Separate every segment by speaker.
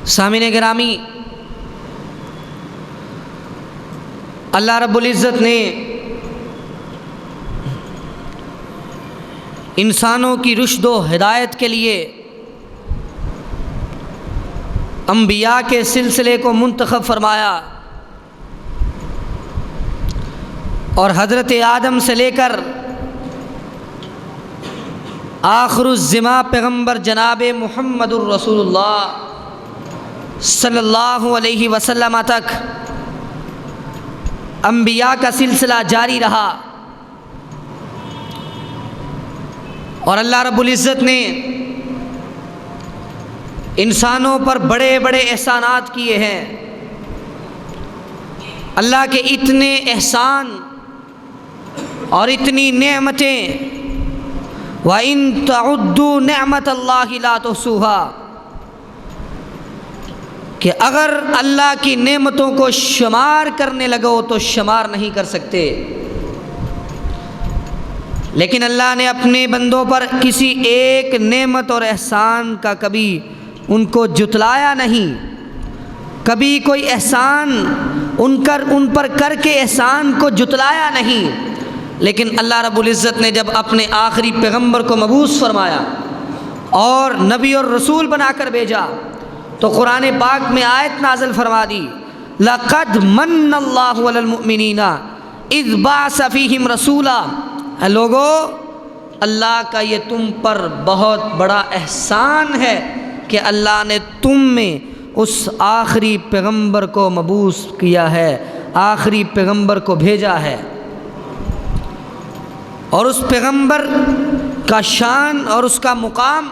Speaker 1: سامعین گرامی، اللہ رب العزت نے انسانوں کی رشد و ہدایت کے لیے انبیاء کے سلسلے کو منتخب فرمایا، اور حضرت آدم سے لے کر آخر الزماں پیغمبر جناب محمد الرسول اللہ صلی اللہ علیہ وسلم تک انبیاء کا سلسلہ جاری رہا، اور اللہ رب العزت نے انسانوں پر بڑے بڑے احسانات کیے ہیں۔ اللہ کے اتنے احسان اور اتنی نعمتیں، وَإِن تَعُدُّوا نِعْمَةَ اللَّهِ لَا تُحْصُوهَا، کہ اگر اللہ کی نعمتوں کو شمار کرنے لگو تو شمار نہیں کر سکتے۔ لیکن اللہ نے اپنے بندوں پر کسی ایک نعمت اور احسان کا کبھی ان کو جتلایا نہیں، کبھی کوئی احسان ان پر کر کے احسان کو جتلایا نہیں۔ لیکن اللہ رب العزت نے جب اپنے آخری پیغمبر کو مبعوث فرمایا اور نبی اور رسول بنا کر بھیجا تو قرآن پاک میں آیت نازل فرما دی، لَقَدْ مَنَّ اللَّهُ عَلَى الْمُؤْمِنِينَ إِذْ بَعَثَ فِيهِمْ رَسُولًا، اے لوگو، اللہ کا یہ تم پر بہت بڑا احسان ہے کہ اللہ نے تم میں اس آخری پیغمبر کو مبعوث کیا ہے، آخری پیغمبر کو بھیجا ہے۔ اور اس پیغمبر کا شان اور اس کا مقام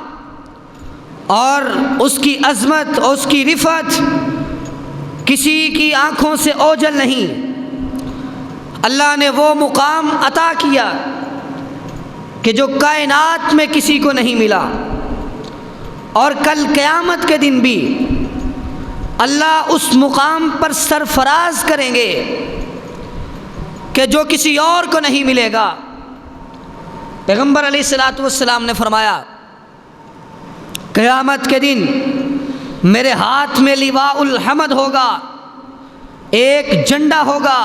Speaker 1: اور اس کی عظمت اور اس کی رفعت کسی کی آنکھوں سے اوجھل نہیں۔ اللہ نے وہ مقام عطا کیا کہ جو کائنات میں کسی کو نہیں ملا، اور کل قیامت کے دن بھی اللہ اس مقام پر سرفراز کریں گے کہ جو کسی اور کو نہیں ملے گا۔ پیغمبر علیہ الصلوۃ والسلام نے فرمایا، قیامت کے دن میرے ہاتھ میں لواء الحمد ہوگا، ایک جھنڈا ہوگا،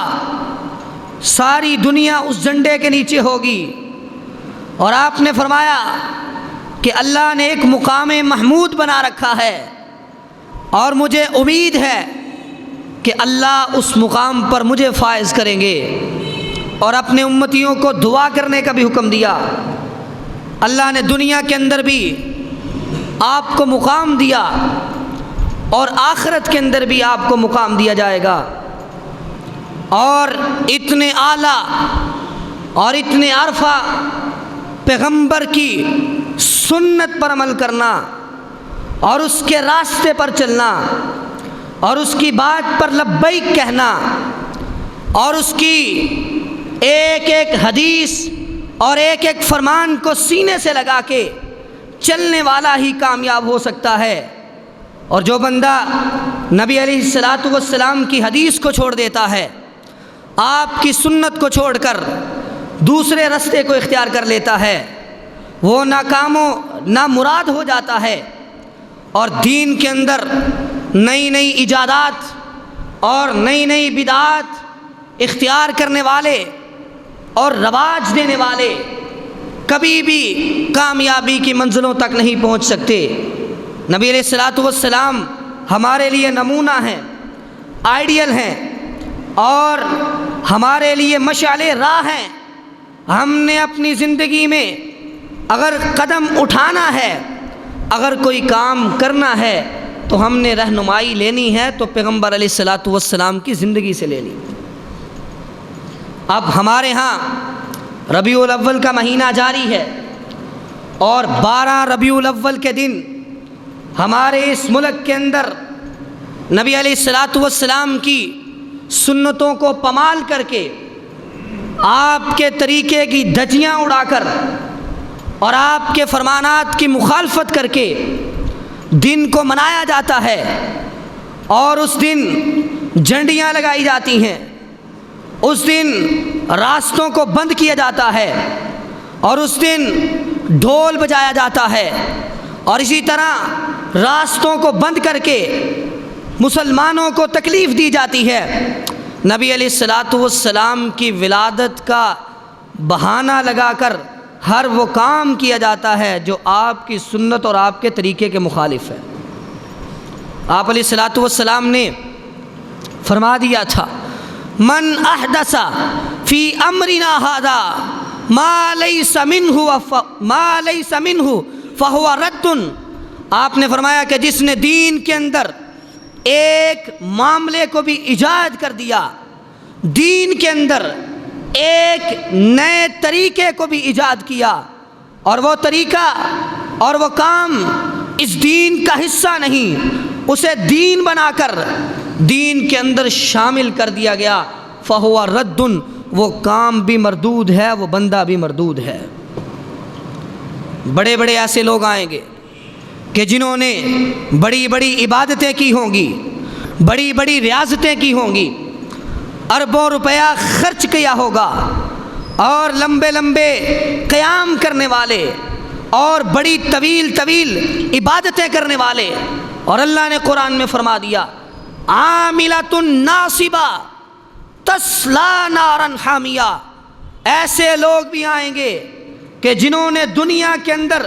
Speaker 1: ساری دنیا اس جھنڈے کے نیچے ہوگی، اور آپ نے فرمایا کہ اللہ نے ایک مقام محمود بنا رکھا ہے، اور مجھے امید ہے کہ اللہ اس مقام پر مجھے فائز کریں گے، اور اپنے امتیوں کو دعا کرنے کا بھی حکم دیا۔ اللہ نے دنیا کے اندر بھی آپ کو مقام دیا، اور آخرت کے اندر بھی آپ کو مقام دیا جائے گا، اور اتنے اعلیٰ اور اتنے عرفہ پیغمبر کی سنت پر عمل کرنا، اور اس کے راستے پر چلنا، اور اس کی بات پر لبیک کہنا، اور اس کی ایک ایک حدیث اور ایک ایک فرمان کو سینے سے لگا کے چلنے والا ہی کامیاب ہو سکتا ہے۔ اور جو بندہ نبی علیہ الصلوۃ والسلام کی حدیث کو چھوڑ دیتا ہے، آپ کی سنت کو چھوڑ کر دوسرے راستے کو اختیار کر لیتا ہے، وہ ناکام و نامراد ہو جاتا ہے، اور دین کے اندر نئی نئی ایجادات اور نئی نئی بدعات اختیار کرنے والے اور رواج دینے والے کبھی بھی کامیابی کی منزلوں تک نہیں پہنچ سکتے۔ نبی علیہ الصلوۃ والسلام ہمارے لیے نمونہ ہیں، آئیڈیل ہیں، اور ہمارے لیے مشعل راہ ہیں۔ ہم نے اپنی زندگی میں اگر قدم اٹھانا ہے، اگر کوئی کام کرنا ہے، تو ہم نے رہنمائی لینی ہے تو پیغمبر علیہ الصلوۃ والسلام کی زندگی سے لے لی۔ اب ہمارے ہاں ربیع الاول کا مہینہ جاری ہے، اور 12 ربیع الاول کے دن ہمارے اس ملک کے اندر نبی علیہ الصلوۃ والسلام کی سنتوں کو پامال کر کے، آپ کے طریقے کی دھجیاں اڑا کر اور آپ کے فرمانات کی مخالفت کر کے دن کو منایا جاتا ہے، اور اس دن جھنڈیاں لگائی جاتی ہیں، اس دن راستوں کو بند کیا جاتا ہے، اور اس دن ڈھول بجایا جاتا ہے، اور اسی طرح راستوں کو بند کر کے مسلمانوں کو تکلیف دی جاتی ہے، نبی علیہ الصلاۃ والسلام کی ولادت کا بہانہ لگا کر ہر وہ کام کیا جاتا ہے جو آپ کی سنت اور آپ کے طریقے کے مخالف ہے۔ آپ علیہ الصلاۃ والسلام نے فرما دیا تھا، من احدث فی امرنا ھذا ما لیس منہ فہو رد۔ آپ نے فرمایا کہ جس نے دین کے اندر ایک معاملے کو بھی ایجاد کر دیا، دین کے اندر ایک نئے طریقے کو بھی ایجاد کیا، اور وہ طریقہ اور وہ کام اس دین کا حصہ نہیں، اسے دین بنا کر دین کے اندر شامل کر دیا گیا، فہو رد، وہ کام بھی مردود ہے، وہ بندہ بھی مردود ہے۔ بڑے بڑے ایسے لوگ آئیں گے کہ جنہوں نے بڑی بڑی عبادتیں کی ہوں گی، بڑی بڑی ریاضتیں کی ہوں گی، اربوں روپیہ خرچ کیا ہوگا، اور لمبے لمبے قیام کرنے والے اور بڑی طویل طویل عبادتیں کرنے والے، اور اللہ نے قرآن میں فرما دیا عاملۃ ناصبہ تصلی نارا حامیہ۔ ایسے لوگ بھی آئیں گے کہ جنہوں نے دنیا کے اندر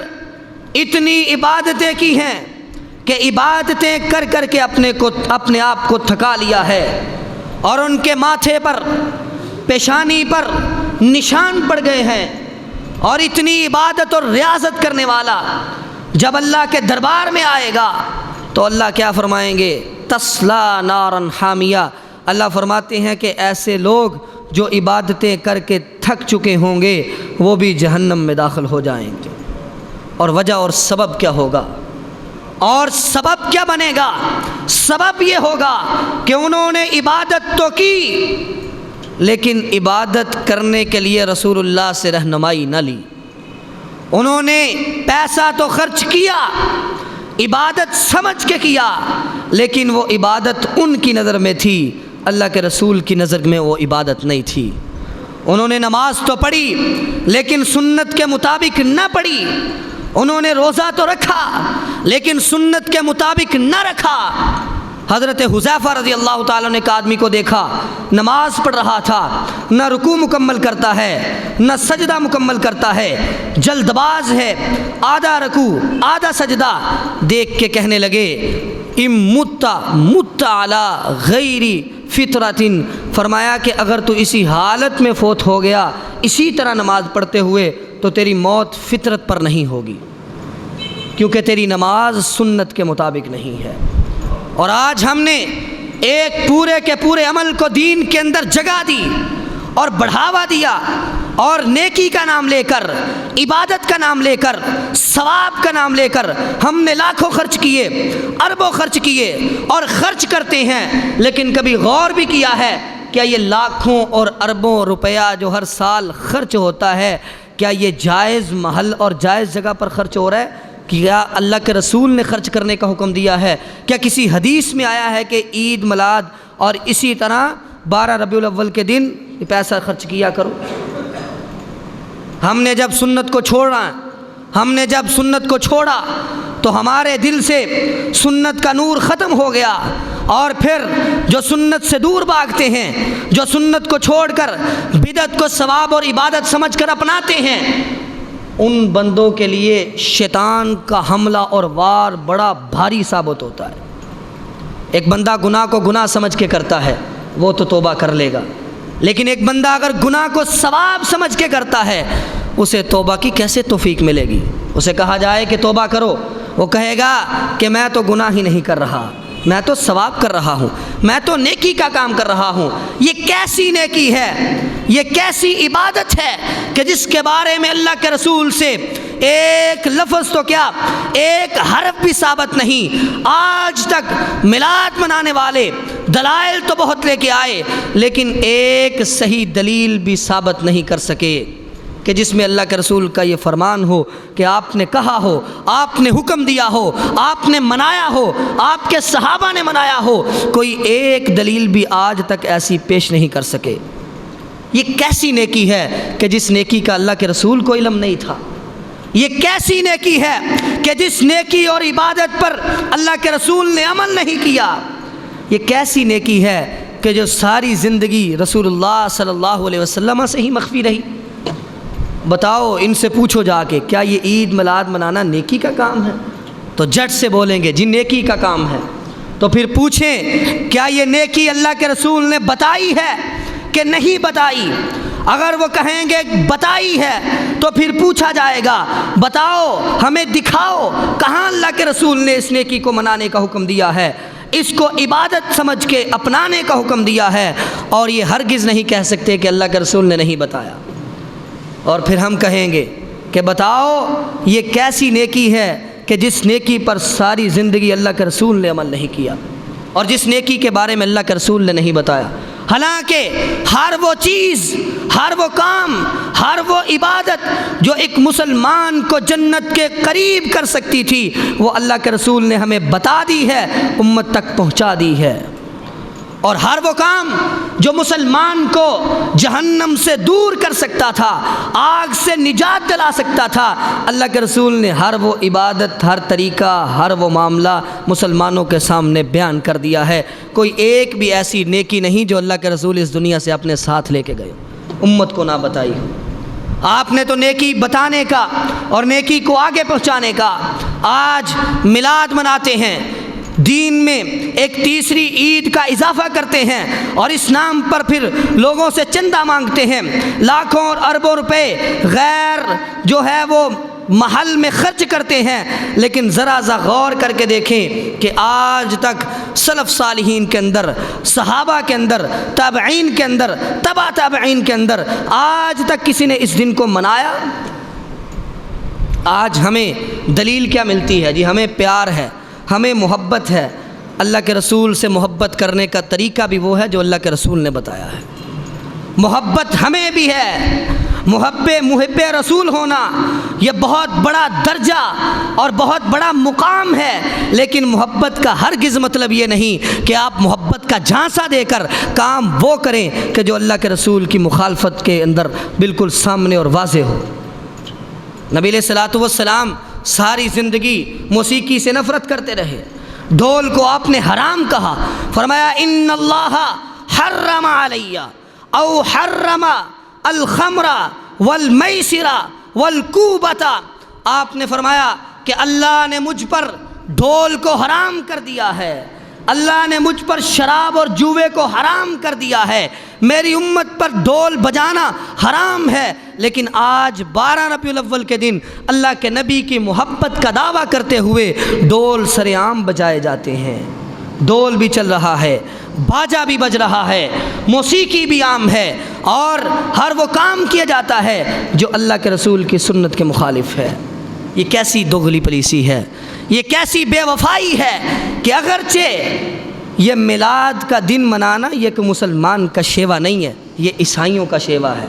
Speaker 1: اتنی عبادتیں کی ہیں کہ عبادتیں کر کر کے اپنے آپ کو تھکا لیا ہے، اور ان کے ماتھے پر پیشانی پر نشان پڑ گئے ہیں، اور اتنی عبادت اور ریاضت کرنے والا جب اللہ کے دربار میں آئے گا تو اللہ کیا فرمائیں گے؟ تصلی نارا حامیہ۔ اللہ فرماتے ہیں کہ ایسے لوگ جو عبادتیں کر کے تھک چکے ہوں گے وہ بھی جہنم میں داخل ہو جائیں گے۔ اور وجہ اور سبب کیا ہوگا؟ اور سبب کیا بنے گا؟ سبب یہ ہوگا کہ انہوں نے عبادت تو کی لیکن عبادت کرنے کے لیے رسول اللہ سے رہنمائی نہ لی۔ انہوں نے پیسہ تو خرچ کیا، عبادت سمجھ کے کیا، لیکن وہ عبادت ان کی نظر میں تھی، اللہ کے رسول کی نظر میں وہ عبادت نہیں تھی۔ انہوں نے نماز تو پڑھی لیکن سنت کے مطابق نہ پڑھی، انہوں نے روزہ تو رکھا لیکن سنت کے مطابق نہ رکھا۔ حضرت حذیفہ رضی اللہ تعالیٰ نے ایک آدمی کو دیکھا، نماز پڑھ رہا تھا، نہ رکوع مکمل کرتا ہے نہ سجدہ مکمل کرتا ہے، جلد باز ہے، آدھا رکوع آدھا سجدہ۔ دیکھ کے کہنے لگے مت علی غیری فطرۃ، فرمایا کہ اگر تو اسی حالت میں فوت ہو گیا اسی طرح نماز پڑھتے ہوئے تو تیری موت فطرت پر نہیں ہوگی، کیونکہ تیری نماز سنت کے مطابق نہیں ہے۔ اور آج ہم نے ایک پورے کے پورے عمل کو دین کے اندر جگہ دی اور بڑھاوا دیا، اور نیکی کا نام لے کر، عبادت کا نام لے کر، ثواب کا نام لے کر ہم نے لاکھوں خرچ کیے، اربوں خرچ کیے اور خرچ کرتے ہیں، لیکن کبھی غور بھی کیا ہے کیا یہ لاکھوں اور اربوں روپیہ جو ہر سال خرچ ہوتا ہے کیا یہ جائز محل اور جائز جگہ پر خرچ ہو رہا ہے؟ کیا اللہ کے رسول نے خرچ کرنے کا حکم دیا ہے؟ کیا کسی حدیث میں آیا ہے کہ عید میلاد اور اسی طرح 12 ربیع الاول کے دن یہ پیسہ خرچ کیا کرو؟ ہم نے جب سنت کو چھوڑا تو ہمارے دل سے سنت کا نور ختم ہو گیا، اور پھر جو سنت سے دور بھاگتے ہیں، جو سنت کو چھوڑ کر بدعت کو ثواب اور عبادت سمجھ کر اپناتے ہیں، ان بندوں کے لیے شیطان کا حملہ اور وار بڑا بھاری ثابت ہوتا ہے۔ ایک بندہ گناہ کو گناہ سمجھ کے کرتا ہے وہ تو توبہ کر لے گا، لیکن ایک بندہ اگر گناہ کو ثواب سمجھ کے کرتا ہے اسے توبہ کی کیسے توفیق ملے گی؟ اسے کہا جائے کہ توبہ کرو، وہ کہے گا کہ میں تو گناہ ہی نہیں کر رہا، میں تو ثواب کر رہا ہوں، میں تو نیکی کا کام کر رہا ہوں۔ یہ کیسی نیکی ہے، یہ کیسی عبادت ہے کہ جس کے بارے میں اللہ کے رسول سے ایک لفظ تو کیا ایک حرف بھی ثابت نہیں۔ آج تک میلاد منانے والے دلائل تو بہت لے کے آئے لیکن ایک صحیح دلیل بھی ثابت نہیں کر سکے کہ جس میں اللہ کے رسول کا یہ فرمان ہو کہ آپ نے کہا ہو، آپ نے حکم دیا ہو، آپ نے منایا ہو، آپ کے صحابہ نے منایا ہو۔ کوئی ایک دلیل بھی آج تک ایسی پیش نہیں کر سکے۔ یہ کیسی نیکی ہے کہ جس نیکی کا اللہ کے رسول کو علم نہیں تھا، یہ کیسی نیکی ہے کہ جس نیکی اور عبادت پر اللہ کے رسول نے عمل نہیں کیا؟ یہ کیسی نیکی ہے کہ جو ساری زندگی رسول اللہ صلی اللہ علیہ وسلم سے ہی مخفی رہی؟ بتاؤ، ان سے پوچھو جا کے، کیا یہ عید میلاد منانا نیکی کا کام ہے؟ تو جٹ سے بولیں گے جی نیکی کا کام ہے۔ تو پھر پوچھیں کیا یہ نیکی اللہ کے رسول نے بتائی ہے کہ نہیں بتائی؟ اگر وہ کہیں گے بتائی ہے تو پھر پوچھا جائے گا بتاؤ، ہمیں دکھاؤ کہاں اللہ کے رسول نے اس نیکی کو منانے کا حکم دیا ہے، اس کو عبادت سمجھ کے اپنانے کا حکم دیا ہے؟ اور یہ ہرگز نہیں کہہ سکتے کہ اللہ کے رسول نے نہیں بتایا۔ اور پھر ہم کہیں گے کہ بتاؤ یہ کیسی نیکی ہے کہ جس نیکی پر ساری زندگی اللہ کے رسول نے عمل نہیں کیا اور جس نیکی کے بارے میں اللہ کے رسول نے نہیں بتایا؟ حالانکہ ہر وہ چیز، ہر وہ کام، ہر وہ عبادت جو ایک مسلمان کو جنت کے قریب کر سکتی تھی، وہ اللہ کے رسول نے ہمیں بتا دی ہے، امت تک پہنچا دی ہے۔ اور ہر وہ کام جو مسلمان کو جہنم سے دور کر سکتا تھا، آگ سے نجات دلا سکتا تھا، اللہ کے رسول نے ہر وہ عبادت، ہر طریقہ، ہر وہ معاملہ مسلمانوں کے سامنے بیان کر دیا ہے۔ کوئی ایک بھی ایسی نیکی نہیں جو اللہ کے رسول اس دنیا سے اپنے ساتھ لے کے گئے، امت کو نہ بتائی ہو۔ آپ نے تو نیکی بتانے کا اور نیکی کو آگے پہنچانے کا۔ آج میلاد مناتے ہیں، دین میں ایک تیسری عید کا اضافہ کرتے ہیں اور اس نام پر پھر لوگوں سے چندہ مانگتے ہیں، لاکھوں اور اربوں روپے غیر جو ہے وہ محل میں خرچ کرتے ہیں۔ لیکن ذرا سا غور کر کے دیکھیں کہ آج تک سلف صالحین کے اندر، صحابہ کے اندر، تابعین کے اندر، تبع تابعین کے اندر آج تک کسی نے اس دن کو منایا؟ آج ہمیں دلیل کیا ملتی ہے؟ جی ہمیں پیار ہے، ہمیں محبت ہے۔ اللہ کے رسول سے محبت کرنے کا طریقہ بھی وہ ہے جو اللہ کے رسول نے بتایا ہے۔ محبت ہمیں بھی ہے، محب رسول ہونا یہ بہت بڑا درجہ اور بہت بڑا مقام ہے، لیکن محبت کا ہرگز مطلب یہ نہیں کہ آپ محبت کا جھانسا دے کر کام وہ کریں کہ جو اللہ کے رسول کی مخالفت کے اندر بالکل سامنے اور واضح ہو۔ نبی علیہ الصلوۃ والسلام ساری زندگی موسیقی سے نفرت کرتے رہے، ڈھول کو آپ نے حرام کہا، فرمایا ان اللہ حرم علی او حرم الخمر والمیسر والکوبۃ، آپ نے فرمایا کہ اللہ نے مجھ پر ڈھول کو حرام کر دیا ہے، اللہ نے مجھ پر شراب اور جوے کو حرام کر دیا ہے، میری امت پر ڈھول بجانا حرام ہے۔ لیکن آج 12 ربیع الاول کے دن اللہ کے نبی کی محبت کا دعویٰ کرتے ہوئے ڈھول سر عام بجائے جاتے ہیں، ڈھول بھی چل رہا ہے، باجا بھی بج رہا ہے، موسیقی بھی عام ہے، اور ہر وہ کام کیا جاتا ہے جو اللہ کے رسول کی سنت کے مخالف ہے۔ یہ کیسی دوغلی پلیسی ہے، یہ کیسی بے وفائی ہے کہ اگرچہ یہ میلاد کا دن منانا یہ کہ مسلمان کا شیوا نہیں ہے، یہ عیسائیوں کا شیوا ہے،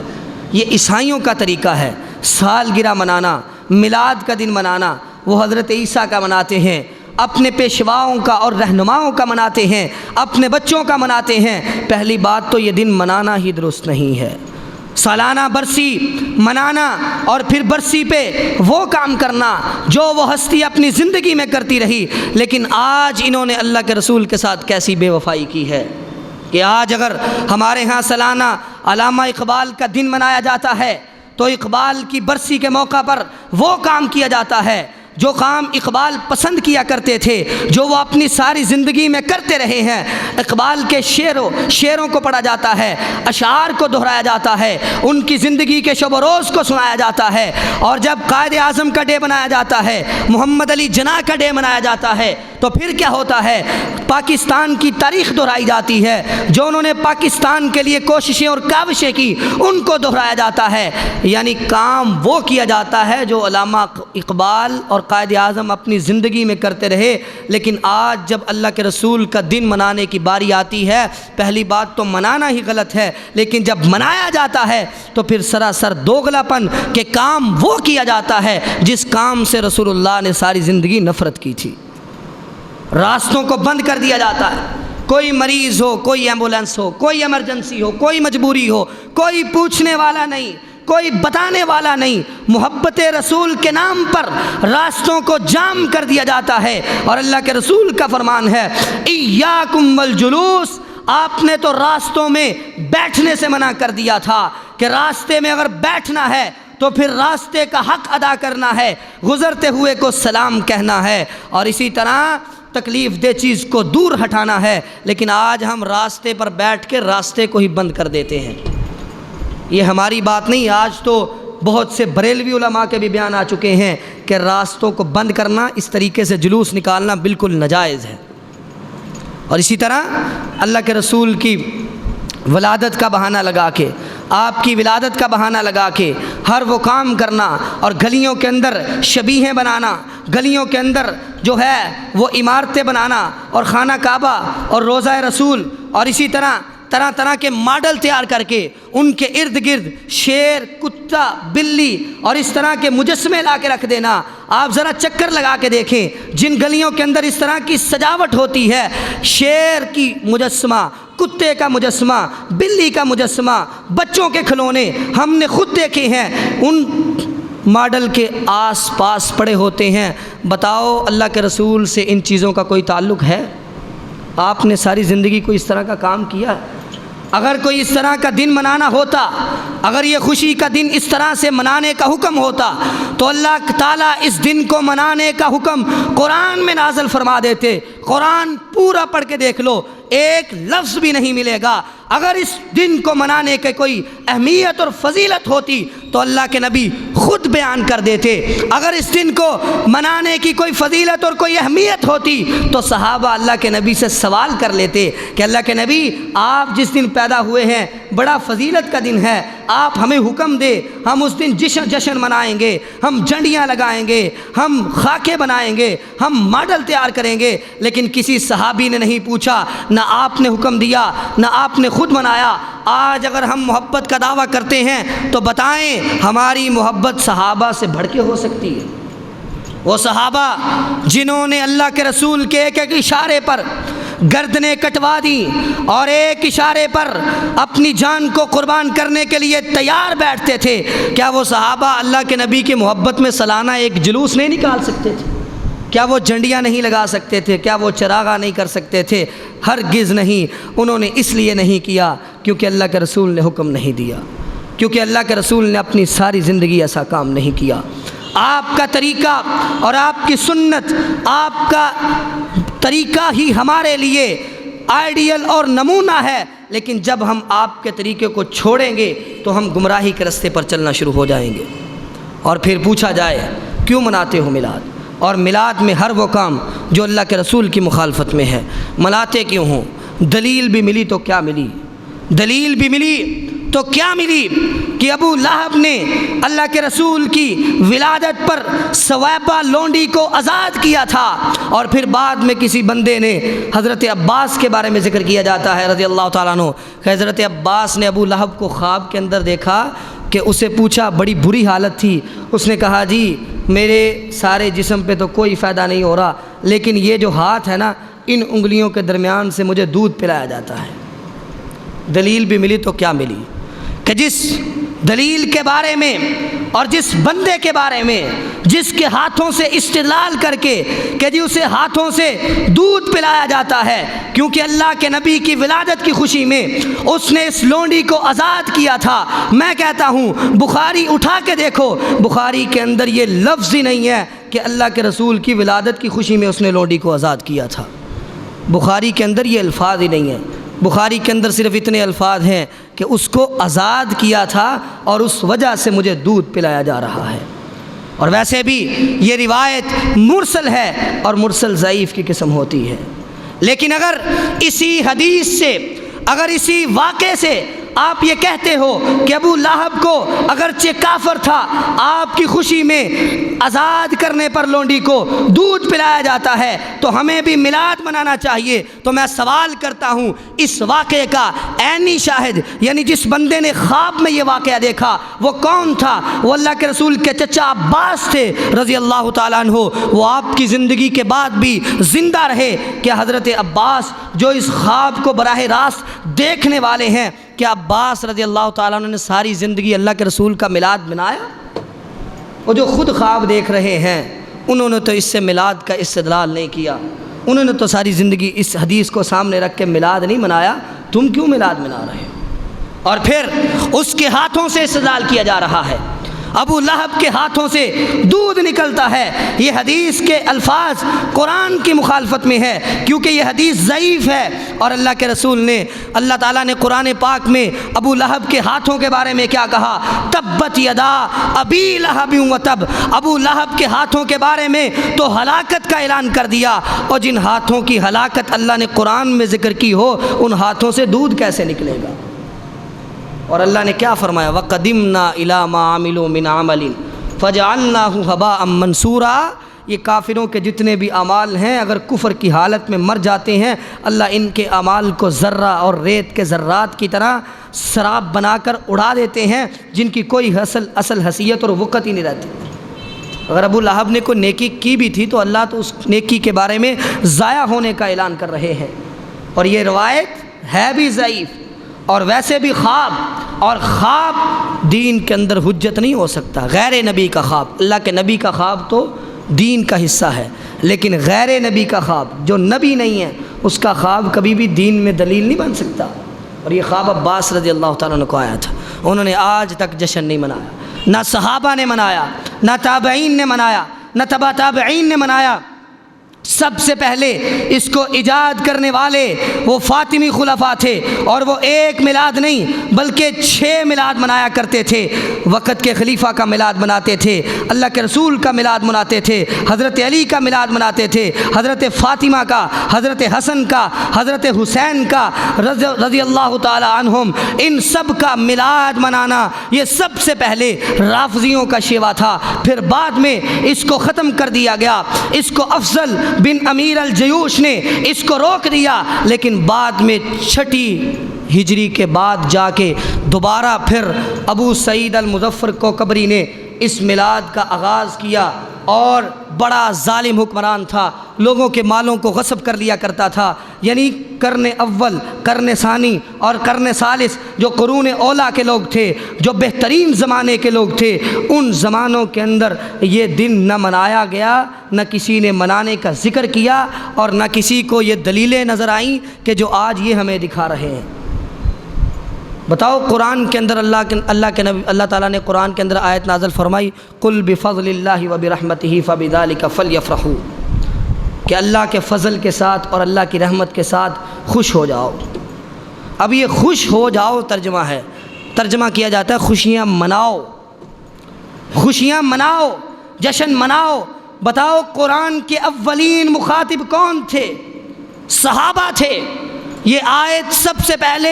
Speaker 1: یہ عیسائیوں کا طریقہ ہے۔ سالگرہ منانا، میلاد کا دن منانا، وہ حضرت عیسیٰ کا مناتے ہیں، اپنے پیشواؤں کا اور رہنماؤں کا مناتے ہیں، اپنے بچوں کا مناتے ہیں۔ پہلی بات تو یہ دن منانا ہی درست نہیں ہے۔ سالانہ برسی منانا اور پھر برسی پہ وہ کام کرنا جو وہ ہستی اپنی زندگی میں کرتی رہی، لیکن آج انہوں نے اللہ کے رسول کے ساتھ کیسی بے وفائی کی ہے کہ آج اگر ہمارے ہاں سالانہ علامہ اقبال کا دن منایا جاتا ہے تو اقبال کی برسی کے موقع پر وہ کام کیا جاتا ہے جو کام اقبال پسند کیا کرتے تھے، جو وہ اپنی ساری زندگی میں کرتے رہے ہیں۔ اقبال کے شعروں کو پڑھا جاتا ہے، اشعار کو دہرایا جاتا ہے، ان کی زندگی کے شب و روز کو سنایا جاتا ہے۔ اور جب قائد اعظم کا ڈے منایا جاتا ہے، محمد علی جناح کا ڈے منایا جاتا ہے، تو پھر کیا ہوتا ہے؟ پاکستان کی تاریخ دہرائی جاتی ہے، جو انہوں نے پاکستان کے لیے کوششیں اور کاوشیں کی ان کو دہرایا جاتا ہے۔ یعنی کام وہ کیا جاتا ہے جو علامہ اقبال اور قائد اعظم اپنی زندگی میں کرتے رہے، لیکن آج جب اللہ کے رسول کا دن منانے کی باری آتی ہے، پہلی بات تو منانا ہی غلط ہے، لیکن جب منایا جاتا ہے تو پھر سراسر دوغلاپن کہ کام وہ کیا جاتا ہے جس کام سے رسول اللہ نے ساری زندگی نفرت کی تھی۔ راستوں کو بند کر دیا جاتا ہے، کوئی مریض ہو، کوئی ایمبولنس ہو، کوئی ایمرجنسی ہو، کوئی مجبوری ہو، کوئی پوچھنے والا نہیں، کوئی بتانے والا نہیں، محبت رسول کے نام پر راستوں کو جام کر دیا جاتا ہے۔ اور اللہ کے رسول کا فرمان ہے ایاکم والجلوس، آپ نے تو راستوں میں بیٹھنے سے منع کر دیا تھا کہ راستے میں اگر بیٹھنا ہے تو پھر راستے کا حق ادا کرنا ہے، گزرتے ہوئے کو سلام کہنا ہے، اور اسی طرح تکلیف دہ چیز کو دور ہٹانا ہے۔ لیکن آج ہم راستے پر بیٹھ کے راستے کو ہی بند کر دیتے ہیں۔ یہ ہماری بات نہیں، آج تو بہت سے بریلوی علماء کے بھی بیان آ چکے ہیں کہ راستوں کو بند کرنا، اس طریقے سے جلوس نکالنا بالکل ناجائز ہے۔ اور اسی طرح اللہ کے رسول کی ولادت کا بہانہ لگا کے، آپ کی ولادت کا بہانہ لگا کے ہر وہ کام کرنا، اور گلیوں کے اندر شبیہیں بنانا، گلیوں کے اندر جو ہے وہ عمارتیں بنانا، اور خانہ کعبہ اور روضہ رسول، اور اسی طرح طرح طرح کے ماڈل تیار کر کے ان کے ارد گرد شیر، کتا، بلی اور اس طرح کے مجسمے لا کے رکھ دینا۔ آپ ذرا چکر لگا کے دیکھیں، جن گلیوں کے اندر اس طرح کی سجاوٹ ہوتی ہے، شیر کی مجسمہ، کتے کا مجسمہ، بلی کا مجسمہ، بچوں کے کھلونے، ہم نے خود دیکھے ہیں، ان ماڈل کے آس پاس پڑے ہوتے ہیں۔ بتاؤ اللہ کے رسول سے ان چیزوں کا کوئی تعلق ہے؟ آپ نے ساری زندگی کوئی اس طرح کا کام کیا؟ اگر کوئی اس طرح کا دن منانا ہوتا، اگر یہ خوشی کا دن اس طرح سے منانے کا حکم ہوتا تو اللہ تعالیٰ اس دن کو منانے کا حکم قرآن میں نازل فرما دیتے۔ قرآن پورا پڑھ کے دیکھ لو، ایک لفظ بھی نہیں ملے گا۔ اگر اس دن کو منانے کے کوئی اہمیت اور فضیلت ہوتی تو اللہ کے نبی خود بیان کر دیتے۔ اگر اس دن کو منانے کی کوئی فضیلت اور کوئی اہمیت ہوتی تو صحابہ اللہ کے نبی سے سوال کر لیتے کہ اللہ کے نبی، آپ جس دن پیدا ہوئے ہیں بڑا فضیلت کا دن ہے، آپ ہمیں حکم دے، ہم اس دن جشن منائیں گے، ہم جھنڈیاں لگائیں گے، ہم خاکے بنائیں گے، ہم ماڈل تیار کریں گے۔ لیکن کسی صحابی نے نہیں پوچھا، نہ آپ نے حکم دیا، نہ آپ نے خود منایا۔ آج اگر ہم محبت کا دعویٰ کرتے ہیں تو بتائیں ہماری محبت صحابہ سے بڑھ کے ہو سکتی ہے؟ وہ صحابہ جنہوں نے اللہ کے رسول کے ایک ایک اشارے پر گردنیں کٹوا دی اور ایک اشارے پر اپنی جان کو قربان کرنے کے لیے تیار بیٹھتے تھے، کیا وہ صحابہ اللہ کے نبی کی محبت میں سالانہ ایک جلوس نہیں نکال سکتے تھے؟ کیا وہ جھنڈیاں نہیں لگا سکتے تھے؟ کیا وہ چراغاں نہیں کر سکتے تھے؟ ہرگز نہیں۔ انہوں نے اس لیے نہیں کیا کیونکہ اللہ کے رسول نے حکم نہیں دیا، کیونکہ اللہ کے رسول نے اپنی ساری زندگی ایسا کام نہیں کیا۔ آپ کا طریقہ اور آپ کی سنت، آپ کا طریقہ ہی ہمارے لیے آئیڈیل اور نمونہ ہے، لیکن جب ہم آپ کے طریقے کو چھوڑیں گے تو ہم گمراہی کے رستے پر چلنا شروع ہو جائیں گے۔ اور پھر پوچھا جائے کیوں مناتے ہو میلاد؟ اور میلاد میں ہر وہ کام جو اللہ کے رسول کی مخالفت میں ہے مناتے کیوں ہوں؟ دلیل بھی ملی تو کیا ملی؟ دلیل بھی ملی تو کیا ملی کہ ابو لہب نے اللہ کے رسول کی ولادت پر ثویبہ لونڈی کو آزاد کیا تھا، اور پھر بعد میں کسی بندے نے حضرت عباس کے بارے میں ذکر کیا جاتا ہے رضی اللہ تعالیٰ عنہ کہ حضرت عباس نے ابو لہب کو خواب کے اندر دیکھا کہ اسے پوچھا، بڑی بری حالت تھی، اس نے کہا جی میرے سارے جسم پہ تو کوئی فائدہ نہیں ہو رہا، لیکن یہ جو ہاتھ ہے نا، ان انگلیوں کے درمیان سے مجھے دودھ پلایا جاتا ہے۔ دلیل بھی ملی تو کیا ملی کہ جس دلیل کے بارے میں اور جس بندے کے بارے میں جس کے ہاتھوں سے استدلال کر کے کہ جی اسے ہاتھوں سے دودھ پلایا جاتا ہے کیونکہ اللہ کے نبی کی ولادت کی خوشی میں اس نے اس لونڈی کو آزاد کیا تھا۔ میں کہتا ہوں بخاری اٹھا کے دیکھو، بخاری کے اندر یہ لفظ ہی نہیں ہے کہ اللہ کے رسول کی ولادت کی خوشی میں اس نے لونڈی کو آزاد کیا تھا۔ بخاری کے اندر یہ الفاظ ہی نہیں ہیں۔ بخاری کے اندر صرف اتنے الفاظ ہیں کہ اس کو آزاد کیا تھا اور اس وجہ سے مجھے دودھ پلایا جا رہا ہے۔ اور ویسے بھی یہ روایت مرسل ہے اور مرسل ضعیف کی قسم ہوتی ہے، لیکن اگر اسی حدیث سے، اگر اسی واقعے سے آپ یہ کہتے ہو کہ ابو لہب کو اگرچہ کافر تھا، آپ کی خوشی میں آزاد کرنے پر لونڈی کو دودھ پلایا جاتا ہے تو ہمیں بھی میلاد منانا چاہیے، تو میں سوال کرتا ہوں اس واقعے کا عینی شاہد یعنی جس بندے نے خواب میں یہ واقعہ دیکھا وہ کون تھا؟ وہ اللہ کے رسول کے چچا عباس تھے رضی اللہ تعالیٰ عنہ۔ وہ آپ کی زندگی کے بعد بھی زندہ رہے کہ حضرت عباس جو اس خواب کو براہ راست دیکھنے والے ہیں کہ عباس رضی اللہ تعالیٰ عنہ نے ساری زندگی اللہ کے رسول کا میلاد منایا؟ وہ جو خود خواب دیکھ رہے ہیں انہوں نے تو اس سے میلاد کا استدلال نہیں کیا، انہوں نے تو ساری زندگی اس حدیث کو سامنے رکھ کے میلاد نہیں منایا، تم کیوں میلاد منا رہے ہو؟ اور پھر اس کے ہاتھوں سے استدلال کیا جا رہا ہے، ابو لہب کے ہاتھوں سے دودھ نکلتا ہے۔ یہ حدیث کے الفاظ قرآن کی مخالفت میں ہے کیونکہ یہ حدیث ضعیف ہے، اور اللہ کے رسول نے، اللہ تعالیٰ نے قرآن پاک میں ابو لہب کے ہاتھوں کے بارے میں کیا کہا؟ تبت یدا ابی لہب و تب، ابو لہب کے ہاتھوں کے بارے میں تو ہلاکت کا اعلان کر دیا، اور جن ہاتھوں کی ہلاکت اللہ نے قرآن میں ذکر کی ہو ان ہاتھوں سے دودھ کیسے نکلے گا؟ اور اللہ نے کیا فرمایا؟ وَقَدِمْنَا إِلَىٰ مَا عَمِلُوا مِنْ عَمَلٍ فَجَعَلْنَاهُ هَبَاءً مَنْثُورًا۔ یہ کافروں کے جتنے بھی اعمال ہیں اگر کفر کی حالت میں مر جاتے ہیں، اللہ ان کے اعمال کو ذرہ اور ریت کے ذرات کی طرح سراب بنا کر اڑا دیتے ہیں، جن کی کوئی اصل حیثیت اور وقت ہی نہیں رہتی۔ اگر ابو لہب نے کوئی نیکی کی بھی تھی تو اللہ تو اس نیکی کے بارے میں ضائع ہونے کا اعلان کر رہے ہیں، اور یہ روایت ہے بھی ضعیف۔ اور ویسے بھی خواب دین کے اندر حجت نہیں ہو سکتا، غیر نبی کا خواب، اللہ کے نبی کا خواب تو دین کا حصہ ہے، لیکن غیر نبی کا خواب جو نبی نہیں ہے اس کا خواب کبھی بھی دین میں دلیل نہیں بن سکتا۔ اور یہ خواب عباس رضی اللہ تعالیٰ عنہ کو آیا تھا، انہوں نے آج تک جشن نہیں منایا، نہ صحابہ نے منایا، نہ تابعین نے منایا، نہ تبع تابعین نے منایا۔ سب سے پہلے اس کو ایجاد کرنے والے وہ فاطمی خلفاء تھے، اور وہ ایک میلاد نہیں بلکہ 6 میلاد منایا کرتے تھے۔ وقت کے خلیفہ کا میلاد مناتے تھے، اللہ کے رسول کا میلاد مناتے تھے، حضرت علی کا میلاد مناتے تھے، حضرت فاطمہ کا، حضرت حسن کا، حضرت حسین کا رضی اللہ تعالی عنہم، ان سب کا میلاد منانا یہ سب سے پہلے رافضیوں کا شیوا تھا۔ پھر بعد میں اس کو ختم کر دیا گیا، اس کو افضل بن امیر الجیوش نے اس کو روک دیا، لیکن بعد میں 6 ہجری کے بعد جا کے دوبارہ پھر ابو سعید المظفر کوکبری نے اس میلاد کا آغاز کیا، اور بڑا ظالم حکمران تھا، لوگوں کے مالوں کو غصب کر لیا کرتا تھا۔ یعنی قرن اول، قرن ثانی اور قرن ثالث جو قرون اولا کے لوگ تھے، جو بہترین زمانے کے لوگ تھے، ان زمانوں کے اندر یہ دن نہ منایا گیا، نہ کسی نے منانے کا ذکر کیا، اور نہ کسی کو یہ دلیلیں نظر آئیں کہ جو آج یہ ہمیں دکھا رہے ہیں۔ بتاؤ قرآن کے اندر اللہ تعالیٰ نے قرآن کے اندر آیت نازل فرمائی، قل بفضل اللہ وبرحمتہ فبذلک فلیفرحوا، کہ اللہ کے فضل کے ساتھ اور اللہ کی رحمت کے ساتھ خوش ہو جاؤ۔ اب یہ خوش ہو جاؤ ترجمہ ہے، ترجمہ کیا جاتا ہے خوشیاں مناؤ، خوشیاں مناؤ، جشن مناؤ۔ بتاؤ قرآن کے اولین مخاطب کون تھے؟ صحابہ تھے۔ یہ آیت سب سے پہلے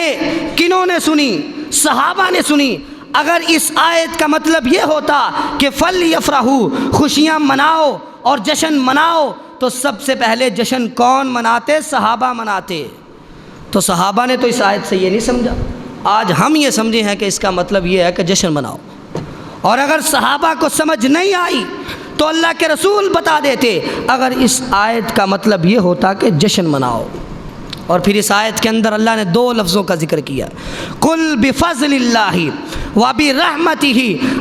Speaker 1: کنہوں نے سنی؟ صحابہ نے سنی۔ اگر اس آیت کا مطلب یہ ہوتا کہ فلیفرحوا، خوشیاں مناؤ اور جشن مناؤ، تو سب سے پہلے جشن کون مناتے؟ صحابہ مناتے۔ تو صحابہ نے تو اس آیت سے یہ نہیں سمجھا، آج ہم یہ سمجھے ہیں کہ اس کا مطلب یہ ہے کہ جشن مناؤ۔ اور اگر صحابہ کو سمجھ نہیں آئی تو اللہ کے رسول بتا دیتے، اگر اس آیت کا مطلب یہ ہوتا کہ جشن مناؤ۔ اور پھر اس آیت کے اندر اللہ نے 2 لفظوں کا ذکر کیا، قل بفضل اللہ وبرحمتہ،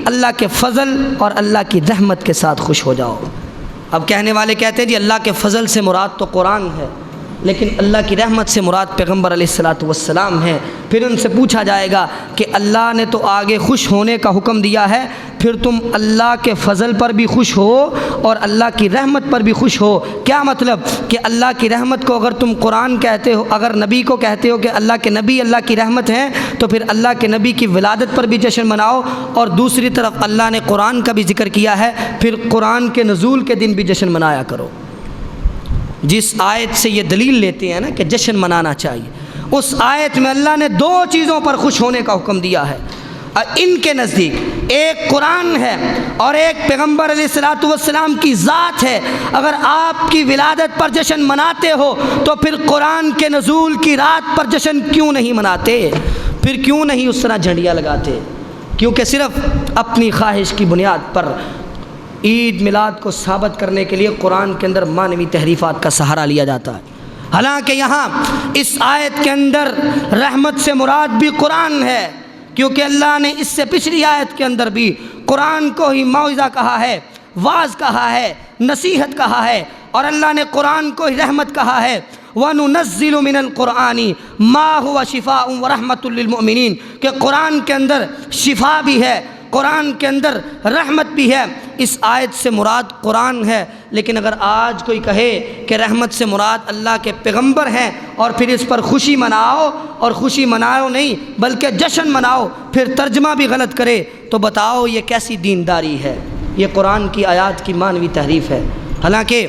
Speaker 1: اللہ کے فضل اور اللہ کی رحمت کے ساتھ خوش ہو جاؤ۔ اب کہنے والے کہتے ہیں جی اللہ کے فضل سے مراد تو قرآن ہے، لیکن اللہ کی رحمت سے مراد پیغمبر علیہ الصلاۃ والسلام ہیں۔ پھر ان سے پوچھا جائے گا کہ اللہ نے تو آگے خوش ہونے کا حکم دیا ہے، پھر تم اللہ کے فضل پر بھی خوش ہو اور اللہ کی رحمت پر بھی خوش ہو، کیا مطلب؟ کہ اللہ کی رحمت کو اگر تم قرآن کہتے ہو، اگر نبی کو کہتے ہو کہ اللہ کے نبی اللہ کی رحمت ہیں، تو پھر اللہ کے نبی کی ولادت پر بھی جشن مناؤ، اور دوسری طرف اللہ نے قرآن کا بھی ذکر کیا ہے، پھر قرآن کے نزول کے دن بھی جشن منایا کرو۔ جس آیت سے یہ دلیل لیتے ہیں نا کہ جشن منانا چاہیے، اس آیت میں اللہ نے 2 چیزوں پر خوش ہونے کا حکم دیا ہے۔ ان کے نزدیک ایک قرآن ہے اور ایک پیغمبر علیہ الصلاۃ والسلام کی ذات ہے۔ اگر آپ کی ولادت پر جشن مناتے ہو تو پھر قرآن کے نزول کی رات پر جشن کیوں نہیں مناتے؟ پھر کیوں نہیں اس طرح جھنڈیاں لگاتے؟ کیونکہ صرف اپنی خواہش کی بنیاد پر عید میلاد کو ثابت کرنے کے لیے قرآن کے اندر مانوی تحریفات کا سہارا لیا جاتا ہے۔ حالانکہ یہاں اس آیت کے اندر رحمت سے مراد بھی قرآن ہے، کیونکہ اللہ نے اس سے پچھلی آیت کے اندر بھی قرآن کو ہی موعظہ کہا ہے، واعظ کہا ہے، نصیحت کہا ہے، اور اللہ نے قرآن کو ہی رحمت کہا ہے۔ وَنُنَزِّلُ مِنَ الْقُرْآنِ مَا هُوَ شِفَاءٌ وَرَحْمَةٌ لِّلْمُؤْمِنِينَ کہ قرآن کے اندر شفا بھی ہے، قرآن کے اندر رحمت بھی ہے۔ اس آیت سے مراد قرآن ہے، لیکن اگر آج کوئی کہے کہ رحمت سے مراد اللہ کے پیغمبر ہیں اور پھر اس پر خوشی مناؤ، اور خوشی مناؤ نہیں بلکہ جشن مناؤ، پھر ترجمہ بھی غلط کرے، تو بتاؤ یہ کیسی دینداری ہے؟ یہ قرآن کی آیات کی مانوی تحریف ہے۔ حالانکہ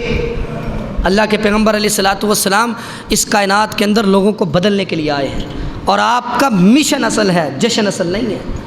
Speaker 1: اللہ کے پیغمبر علیہ الصلاۃ والسلام اس کائنات کے اندر لوگوں کو بدلنے کے لیے آئے ہیں، اور آپ کا مشن اصل ہے، جشن اصل نہیں ہے۔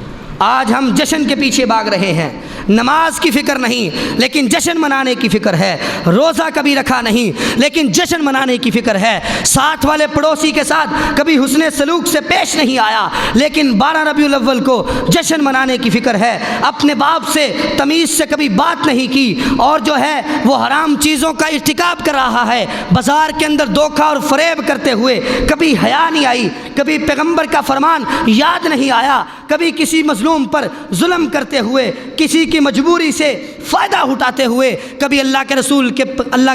Speaker 1: آج ہم جشن کے پیچھے بھاگ رہے ہیں، نماز کی فکر نہیں لیکن جشن منانے کی فکر ہے، روزہ کبھی رکھا نہیں لیکن جشن منانے کی فکر ہے، ساتھ والے پڑوسی کے ساتھ کبھی حسن سلوک سے پیش نہیں آیا لیکن 12 ربیع الاول کو جشن منانے کی فکر ہے، اپنے باپ سے تمیز سے کبھی بات نہیں کی، اور جو ہے وہ حرام چیزوں کا ارتکاب کر رہا ہے، بازار کے اندر دھوکہ اور فریب کرتے ہوئے کبھی حیا نہیں آئی، کبھی پیغمبر کا فرمان یاد نہیں آیا، کبھی کسی مظلوم پر ظلم کرتے ہوئے، کسی کی مجبوری سے فائدہ اٹھاتے ہوئے، کبھی اللہ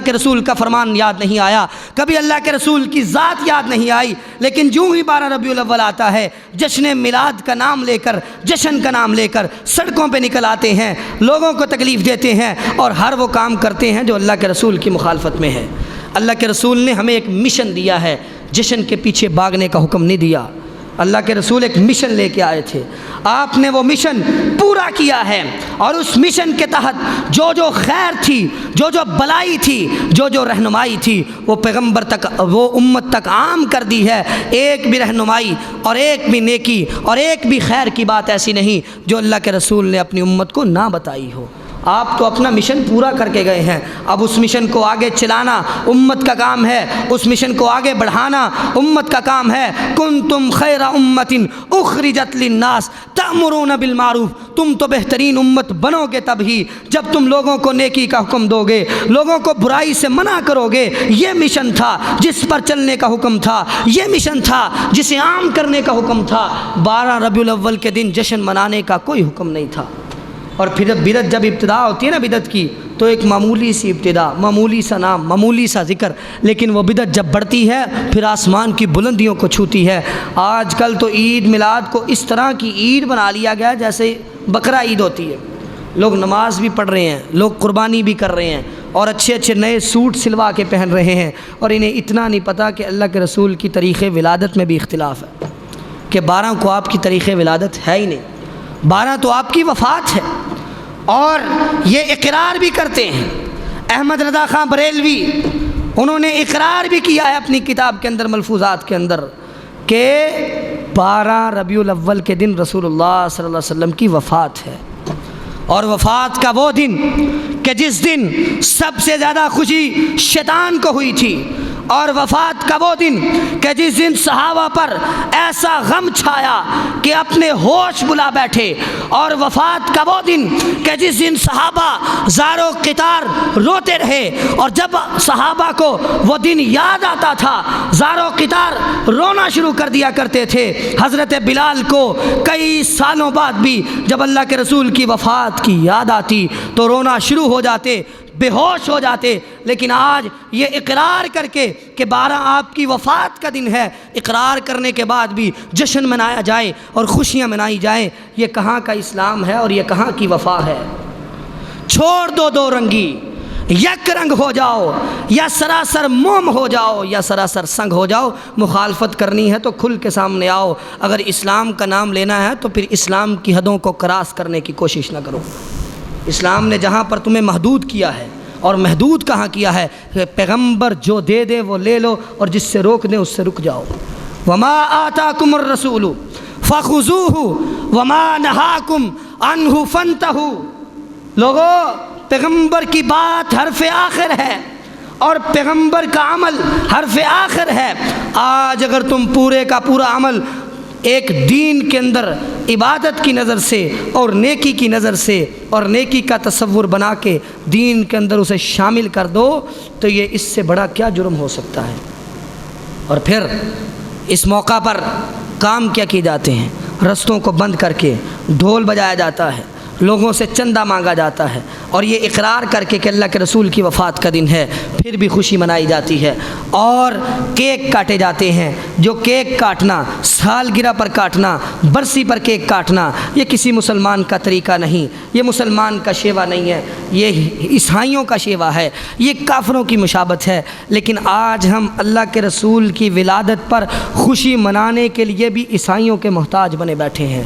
Speaker 1: کے رسول کا فرمان یاد نہیں آیا، کبھی اللہ کے رسول کی ذات یاد نہیں آئی، لیکن جو ہی 12 ربیع الاول آتا ہے جشن میلاد کا نام لے کر، جشن کا نام لے کر سڑکوں پہ نکل آتے ہیں، لوگوں کو تکلیف دیتے ہیں اور ہر وہ کام کرتے ہیں جو اللہ کے رسول کی مخالفت میں ہے۔ اللہ کے رسول نے ہمیں ایک مشن دیا ہے، جشن کے پیچھے بھاگنے کا حکم نہیں دیا۔ اللہ کے رسول ایک مشن لے کے آئے تھے، آپ نے وہ مشن پورا کیا ہے، اور اس مشن کے تحت جو خیر تھی، جو بلائی تھی، جو رہنمائی تھی، وہ پیغمبر تک، وہ امت تک عام کر دی ہے۔ ایک بھی رہنمائی اور ایک بھی نیکی اور ایک بھی خیر کی بات ایسی نہیں جو اللہ کے رسول نے اپنی امت کو نہ بتائی ہو۔ آپ تو اپنا مشن پورا کر کے گئے ہیں، اب اس مشن کو آگے چلانا امت کا کام ہے، اس مشن کو آگے بڑھانا امت کا کام ہے۔ کنتم خیر امت اخرجت للناس تأمرون بالمعروف، تم تو بہترین امت بنو گے تب ہی جب تم لوگوں کو نیکی کا حکم دو گے، لوگوں کو برائی سے منع کرو گے۔ یہ مشن تھا جس پر چلنے کا حکم تھا، یہ مشن تھا جسے عام کرنے کا حکم تھا۔ 12 ربیع الاول کے دن جشن منانے کا کوئی حکم نہیں تھا۔ اور پھر بدعت جب ابتدا ہوتی ہے نا بدعت کی، تو ایک معمولی سی ابتدا، معمولی سا نام، معمولی سا ذکر، لیکن وہ بدعت جب بڑھتی ہے پھر آسمان کی بلندیوں کو چھوتی ہے۔ آج کل تو عید میلاد کو اس طرح کی عید بنا لیا گیا جیسے بقرہ عید ہوتی ہے، لوگ نماز بھی پڑھ رہے ہیں، لوگ قربانی بھی کر رہے ہیں، اور اچھے اچھے نئے سوٹ سلوا کے پہن رہے ہیں، اور انہیں اتنا نہیں پتہ کہ اللہ کے رسول کی تاریخ ولادت میں بھی اختلاف ہے، کہ 12 کو آپ کی تاریخ ولادت ہے ہی نہیں، 12 تو آپ کی وفات ہے۔ اور یہ اقرار بھی کرتے ہیں، احمد رضا خان بریلوی، انہوں نے اقرار بھی کیا ہے اپنی کتاب کے اندر، ملفوظات کے اندر، کہ 12 ربیع الاول کے دن رسول اللہ صلی اللہ علیہ وسلم کی وفات ہے، اور وفات کا وہ دن کہ جس دن سب سے زیادہ خوشی شیطان کو ہوئی تھی، اور وفات کا وہ دن کہ جس دن صحابہ پر ایسا غم چھایا کہ اپنے ہوش بلا بیٹھے، اور وفات کا وہ دن کہ جس دن صحابہ زار و قطار روتے رہے، اور جب صحابہ کو وہ دن یاد آتا تھا زار و قطار رونا شروع کر دیا کرتے تھے۔ حضرت بلال کو کئی سالوں بعد بھی جب اللہ کے رسول کی وفات کی یاد آتی تو رونا شروع ہو جاتے، بے ہوش ہو جاتے۔ لیکن آج یہ اقرار کر کے کہ 12 آپ کی وفات کا دن ہے، اقرار کرنے کے بعد بھی جشن منایا جائے اور خوشیاں منائی جائیں، یہ کہاں کا اسلام ہے اور یہ کہاں کی وفا ہے؟ چھوڑ دو دو رنگی، یک رنگ ہو جاؤ، یا سراسر موم ہو جاؤ یا سراسر سنگ ہو جاؤ۔ مخالفت کرنی ہے تو کھل کے سامنے آؤ، اگر اسلام کا نام لینا ہے تو پھر اسلام کی حدوں کو کراس کرنے کی کوشش نہ کرو۔ اسلام نے جہاں پر تمہیں محدود کیا ہے، اور محدود کہاں کیا ہے، کہ پیغمبر جو دے دے وہ لے لو، اور جس سے روک دے اس سے رک جاؤ۔ وما آتاکم الرسول فخذوہ وما نہاکم عنہ فانتہوا۔ لوگو، پیغمبر کی بات حرف آخر ہے اور پیغمبر کا عمل حرف آخر ہے۔ آج اگر تم پورے کا پورا عمل ایک دین کے اندر عبادت کی نظر سے اور نیکی کی نظر سے اور نیکی کا تصور بنا کے دین کے اندر اسے شامل کر دو تو یہ اس سے بڑا کیا جرم ہو سکتا ہے؟ اور پھر اس موقع پر کام کیا کیے جاتے ہیں؟ رستوں کو بند کر کے ڈھول بجایا جاتا ہے، لوگوں سے چندہ مانگا جاتا ہے، اور یہ اقرار کر کے کہ اللہ کے رسول کی وفات کا دن ہے پھر بھی خوشی منائی جاتی ہے، اور کیک کاٹے جاتے ہیں۔ جو کیک کاٹنا، سالگرہ پر کاٹنا، برسی پر کیک کاٹنا، یہ کسی مسلمان کا طریقہ نہیں، یہ مسلمان کا شیوا نہیں ہے، یہ عیسائیوں کا شیوا ہے، یہ کافروں کی مشابہت ہے۔ لیکن آج ہم اللہ کے رسول کی ولادت پر خوشی منانے کے لیے بھی عیسائیوں کے محتاج بنے بیٹھے ہیں۔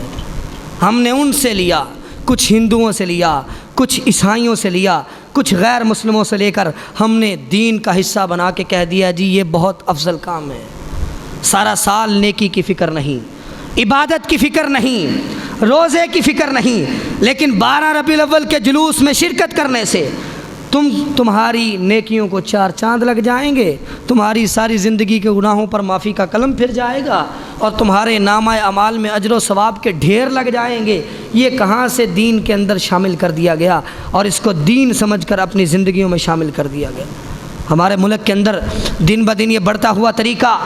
Speaker 1: ہم نے ان سے لیا، کچھ ہندوؤں سے لیا، کچھ عیسائیوں سے لیا، کچھ غیر مسلموں سے لے کر ہم نے دین کا حصہ بنا کے کہہ دیا جی یہ بہت افضل کام ہے۔ سارا سال نیکی کی فکر نہیں، عبادت کی فکر نہیں، روزے کی فکر نہیں، لیکن 12 ربیع الاول کے جلوس میں شرکت کرنے سے تمہاری نیکیوں کو 4 چاند لگ جائیں گے، تمہاری ساری زندگی کے گناہوں پر معافی کا قلم پھر جائے گا، اور تمہارے نامہ اعمال میں اجر و ثواب کے ڈھیر لگ جائیں گے۔ یہ کہاں سے دین کے اندر شامل کر دیا گیا، اور اس کو دین سمجھ کر اپنی زندگیوں میں شامل کر دیا گیا۔ ہمارے ملک کے اندر دن بدن یہ بڑھتا ہوا طریقہ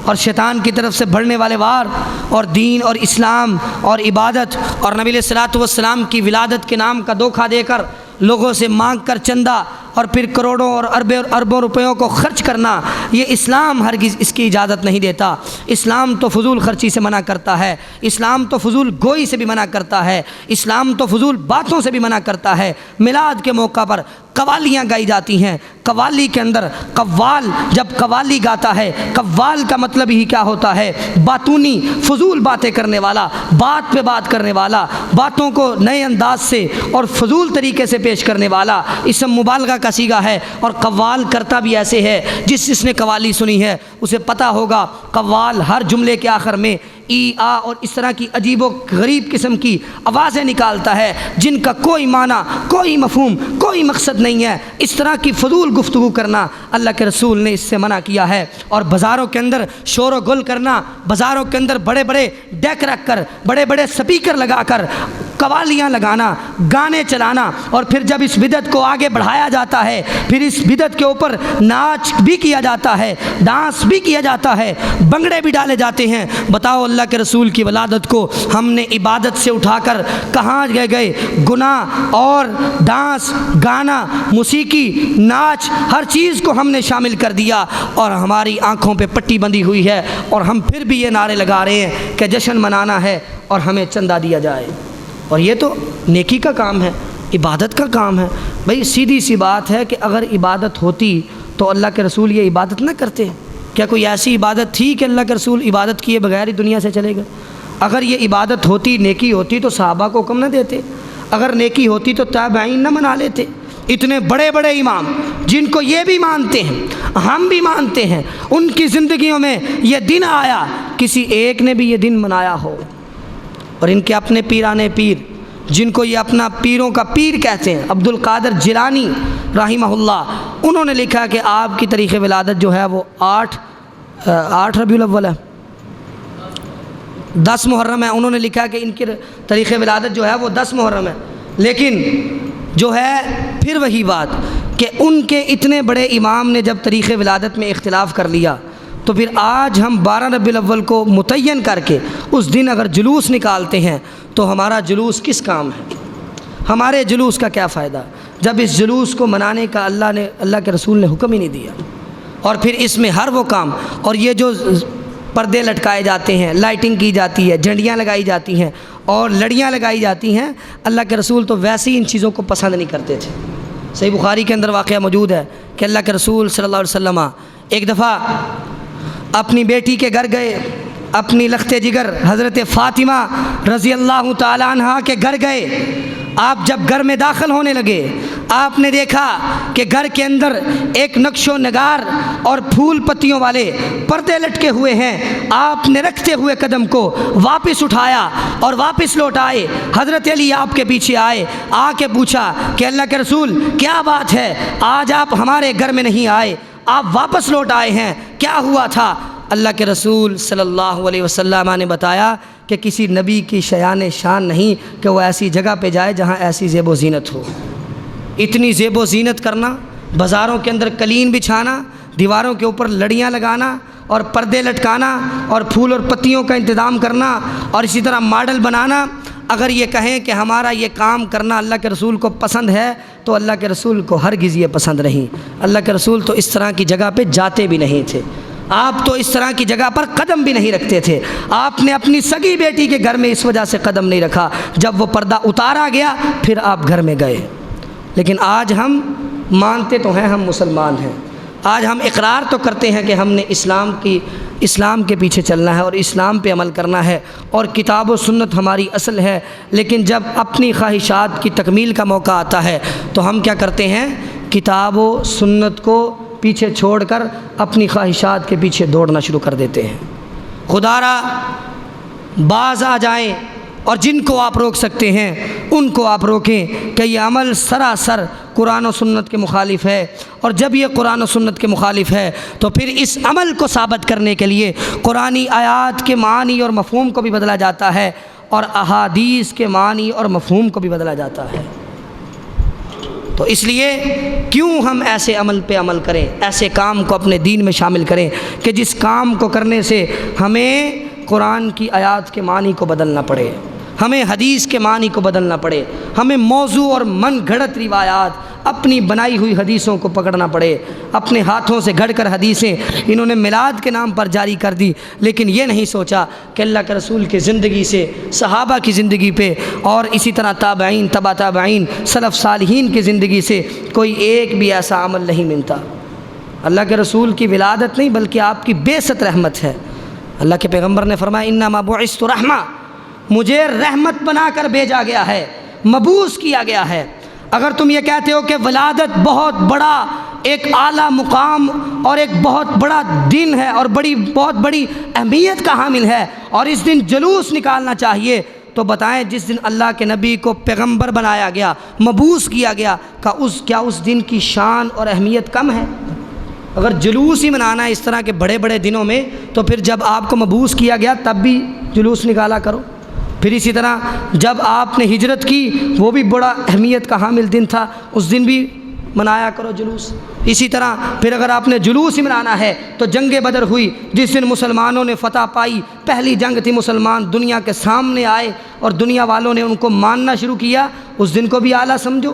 Speaker 1: اور شیطان کی طرف سے بڑھنے والے وار، اور دین اور اسلام اور عبادت اور نبی علیہ الصلوۃ والسلام کی ولادت کے نام کا دھوکہ دے کر لوگوں سے مانگ کر چندہ اور پھر کروڑوں اور اربوں روپیوں کو خرچ کرنا، یہ اسلام ہرگز اس کی اجازت نہیں دیتا۔ اسلام تو فضول خرچی سے منع کرتا ہے، اسلام تو فضول گوئی سے بھی منع کرتا ہے، اسلام تو فضول باتوں سے بھی منع کرتا ہے۔ میلاد کے موقع پر قوالیاں گائی جاتی ہیں، قوالی کے اندر قوال جب قوالی گاتا ہے، قوال کا مطلب ہی کیا ہوتا ہے؟ باتونی، فضول باتیں کرنے والا، بات پہ بات کرنے والا، باتوں کو نئے انداز سے اور فضول طریقے سے پیش کرنے والا، اسم مبالغہ کا صیغہ ہے۔ اور قوال کرتا بھی ایسے ہے، جس نے قوالی سنی ہے اسے پتہ ہوگا قوال ہر جملے کے آخر میں ای آ اور اس طرح کی عجیب و غریب قسم کی آوازیں نکالتا ہے جن کا کوئی معنی، کوئی مفہوم، کوئی مقصد نہیں ہے۔ اس طرح کی فضول گفتگو کرنا اللہ کے رسول نے اس سے منع کیا ہے۔ اور بازاروں کے اندر شور و گل کرنا، بازاروں کے اندر بڑے بڑے ڈیک رکھ کر، بڑے بڑے سپیکر لگا کر قوالیاں لگانا، گانے چلانا، اور پھر جب اس بدعت کو آگے بڑھایا جاتا ہے پھر اس بدعت کے اوپر ناچ بھی کیا جاتا ہے، ڈانس بھی کیا جاتا ہے، بنگڑے بھی ڈالے جاتے ہیں۔ بتاؤ اللہ کے رسول کی ولادت کو ہم نے عبادت سے اٹھا کر کہاں گئے؟ گناہ اور ڈانس، گانا، موسیقی، ناچ، ہر چیز کو ہم نے شامل کر دیا، اور ہماری آنکھوں پہ پٹی بندھی ہوئی ہے، اور ہم پھر بھی یہ نعرے لگا رہے ہیں کہ جشن منانا ہے اور ہمیں چندہ دیا جائے۔ اور یہ تو نیکی کا کام ہے، عبادت کا کام ہے۔ بھئی سیدھی سی بات ہے کہ اگر عبادت ہوتی تو اللہ کے رسول یہ عبادت نہ کرتے؟ کیا کوئی ایسی عبادت تھی کہ اللہ کے رسول عبادت کیے بغیر ہی دنیا سے چلے گئے؟ اگر یہ عبادت ہوتی، نیکی ہوتی تو صحابہ کو حکم نہ دیتے، اگر نیکی ہوتی تو تابعین نہ منا لیتے۔ اتنے بڑے بڑے امام جن کو یہ بھی مانتے ہیں، ہم بھی مانتے ہیں، ان کی زندگیوں میں یہ دن آیا، کسی ایک نے بھی یہ دن منایا ہو؟ اور ان کے اپنے پیرانے پیر جن کو یہ اپنا پیروں کا پیر کہتے ہیں، عبد القادر جیلانی رحمہ اللہ، انہوں نے لکھا کہ آپ کی تاریخ ولادت جو ہے وہ 8 ربیع الاول ہے، 10 محرم ہے۔ انہوں نے لکھا کہ ان کی تاریخ ولادت جو ہے وہ 10 محرم ہے۔ لیکن جو ہے پھر وہی بات کہ ان کے اتنے بڑے امام نے جب تاریخ ولادت میں اختلاف کر لیا تو پھر آج ہم 12 ربیع الاول کو متعین کر کے اس دن اگر جلوس نکالتے ہیں تو ہمارا جلوس کس کام ہے؟ ہمارے جلوس کا کیا فائدہ جب اس جلوس کو منانے کا اللہ کے رسول نے حکم ہی نہیں دیا؟ اور پھر اس میں ہر وہ کام، اور یہ جو پردے لٹکائے جاتے ہیں، لائٹنگ کی جاتی ہے، جھنڈیاں لگائی جاتی ہیں اور لڑیاں لگائی جاتی ہیں، اللہ کے رسول تو ویسے ہی ان چیزوں کو پسند نہیں کرتے تھے۔ صحیح بخاری کے اندر واقعہ موجود ہے کہ اللہ کے رسول صلی اللہ علیہ وسلم ایک دفعہ اپنی بیٹی کے گھر گئے، اپنی لخت جگر حضرت فاطمہ رضی اللہ تعالی عنہ کے گھر گئے۔ آپ جب گھر میں داخل ہونے لگے، آپ نے دیکھا کہ گھر کے اندر ایک نقش و نگار اور پھول پتیوں والے پردے لٹکے ہوئے ہیں۔ آپ نے رکھتے ہوئے قدم کو واپس اٹھایا اور واپس لوٹ آئے۔ حضرت علی آپ کے پیچھے آئے، آ کے پوچھا کہ اللہ کے رسول کیا بات ہے، آج آپ ہمارے گھر میں نہیں آئے، آپ واپس لوٹ آئے ہیں، کیا ہوا تھا؟ اللہ کے رسول صلی اللہ علیہ وسلم نے بتایا کہ کسی نبی کی شان نہیں کہ وہ ایسی جگہ پہ جائے جہاں ایسی زیب و زینت ہو۔ اتنی زیب و زینت کرنا، بازاروں کے اندر قلین بچھانا، دیواروں کے اوپر لڑیاں لگانا اور پردے لٹکانا اور پھول اور پتیوں کا انتظام کرنا اور اسی طرح ماڈل بنانا، اگر یہ کہیں کہ ہمارا یہ کام کرنا اللہ کے رسول کو پسند ہے تو اللہ کے رسول کو ہرگز یہ پسند نہیں۔ اللہ کے رسول تو اس طرح کی جگہ پہ جاتے بھی نہیں تھے، آپ تو اس طرح کی جگہ پر قدم بھی نہیں رکھتے تھے۔ آپ نے اپنی سگی بیٹی کے گھر میں اس وجہ سے قدم نہیں رکھا، جب وہ پردہ اتارا گیا پھر آپ گھر میں گئے۔ لیکن آج ہم مانتے تو ہیں ہم مسلمان ہیں، آج ہم اقرار تو کرتے ہیں کہ ہم نے اسلام کے پیچھے چلنا ہے اور اسلام پہ عمل کرنا ہے اور کتاب و سنت ہماری اصل ہے، لیکن جب اپنی خواہشات کی تکمیل کا موقع آتا ہے تو ہم کیا کرتے ہیں؟ کتاب و سنت کو پیچھے چھوڑ کر اپنی خواہشات کے پیچھے دوڑنا شروع کر دیتے ہیں۔ خدا را باز آ جائیں، اور جن کو آپ روک سکتے ہیں ان کو آپ روکیں کہ یہ عمل سراسر قرآن و سنت کے مخالف ہے، اور جب یہ قرآن و سنت کے مخالف ہے تو پھر اس عمل کو ثابت کرنے کے لیے قرآنی آیات کے معنی اور مفہوم کو بھی بدلا جاتا ہے اور احادیث کے معنی اور مفہوم کو بھی بدلا جاتا ہے۔ تو اس لیے کیوں ہم ایسے عمل پہ عمل کریں، ایسے کام کو اپنے دین میں شامل کریں کہ جس کام کو کرنے سے ہمیں قرآن کی آیات کے معنی کو بدلنا پڑے، ہمیں حدیث کے معنی کو بدلنا پڑے، ہمیں موضوع اور من گھڑت روایات، اپنی بنائی ہوئی حدیثوں کو پکڑنا پڑے۔ اپنے ہاتھوں سے گھڑ کر حدیثیں انہوں نے میلاد کے نام پر جاری کر دی، لیکن یہ نہیں سوچا کہ اللہ کے رسول کی زندگی سے، صحابہ کی زندگی پہ اور اسی طرح تابعین، تبع تابعین، سلف صالحین کی زندگی سے کوئی ایک بھی ایسا عمل نہیں ملتا۔ اللہ کے رسول کی ولادت نہیں بلکہ آپ کی بعثت رحمت ہے۔ اللہ کے پیغمبر نے فرمایا انما بعثت رحمہ، مجھے رحمت بنا کر بھیجا گیا ہے، مبعوث کیا گیا ہے۔ اگر تم یہ کہتے ہو کہ ولادت بہت بڑا ایک اعلیٰ مقام اور ایک بہت بڑا دن ہے اور بہت بڑی اہمیت کا حامل ہے اور اس دن جلوس نکالنا چاہیے، تو بتائیں جس دن اللہ کے نبی کو پیغمبر بنایا گیا، مبعوث کیا گیا، کیا اس دن کی شان اور اہمیت کم ہے؟ اگر جلوس ہی منانا ہے اس طرح کے بڑے بڑے دنوں میں تو پھر جب آپ کو مبعوث کیا گیا تب بھی جلوس نکالا کرو۔ پھر اسی طرح جب آپ نے ہجرت کی وہ بھی بڑا اہمیت کا حامل دن تھا، اس دن بھی منایا کرو جلوس۔ اسی طرح پھر اگر آپ نے جلوس ہی منانا ہے تو جنگ بدر ہوئی، جس دن مسلمانوں نے فتح پائی، پہلی جنگ تھی، مسلمان دنیا کے سامنے آئے اور دنیا والوں نے ان کو ماننا شروع کیا، اس دن کو بھی اعلیٰ سمجھو۔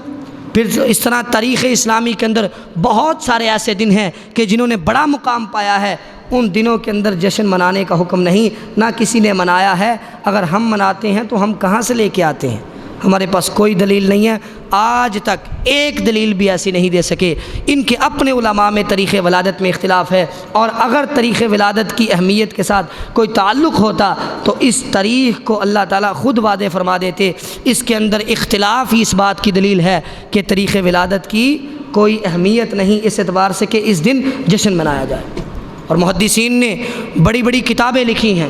Speaker 1: پھر اس طرح تاریخ اسلامی کے اندر بہت سارے ایسے دن ہیں کہ جنہوں نے بڑا مقام پایا ہے، ان دنوں کے اندر جشن منانے کا حکم نہیں، نہ کسی نے منایا ہے۔ اگر ہم مناتے ہیں تو ہم کہاں سے لے کے آتے ہیں؟ ہمارے پاس کوئی دلیل نہیں ہے، آج تک ایک دلیل بھی ایسی نہیں دے سکے۔ ان کے اپنے علماء میں تاریخ ولادت میں اختلاف ہے، اور اگر تاریخ ولادت کی اہمیت کے ساتھ کوئی تعلق ہوتا تو اس تاریخ کو اللہ تعالیٰ خود واضح فرما دیتے۔ اس کے اندر اختلاف ہی اس بات کی دلیل ہے کہ تاریخ ولادت کی کوئی اہمیت نہیں اس اعتبار سے کہ اس دن جشن منایا جائے۔ اور محدثین نے بڑی بڑی کتابیں لکھی ہیں،